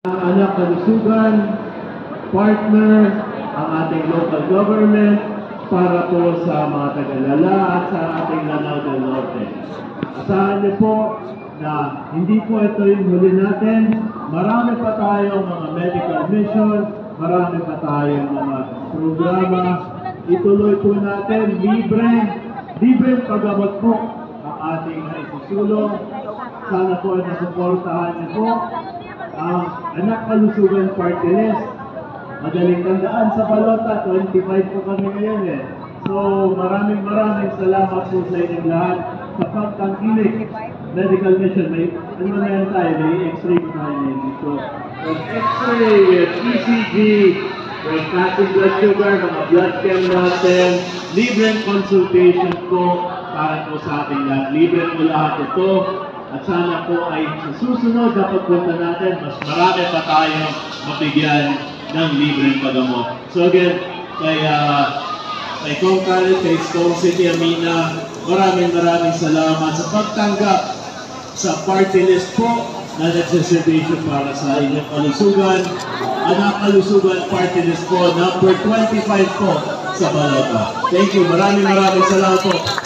Ang anak kalusugan, partner, ang ating local government para po sa mga Tagalala at sa ating Lanao del Norte. Asahan niyo po na hindi po ito yung huli natin. Marami pa tayong mga medical mission, marami pa tayong mga programa. Ituloy po natin, libre paggamot po ang ating isusulong. Sana po ay nasuportahan niyo po ang Anak Kalusugan Party List. Madaling tandaan sa balota, 25 po kami ngayon eh. So maraming salamat po sa inyong lahat sa pagtangkilik. Medical mission, may ano na yan tayo, may x-ray po tayo dito. With x-ray, with ECG, with fasting blood sugar, mga blood chem natin, libreng consultation po para po sa ating lahat. Libre po lahat ito. At sana po ay sa susunod na pagpunta natin, mas marami pa tayong mabigyan ng libreng paggamot. So again, kay Kong Khaled, kay Kong City Amina, maraming salamat sa pagtanggap sa party list po na nagsiservisyo para sa inyong kalusugan. Anak Kalusugan Party List po, number 25 po sa balota. Thank you. Maraming salamat po.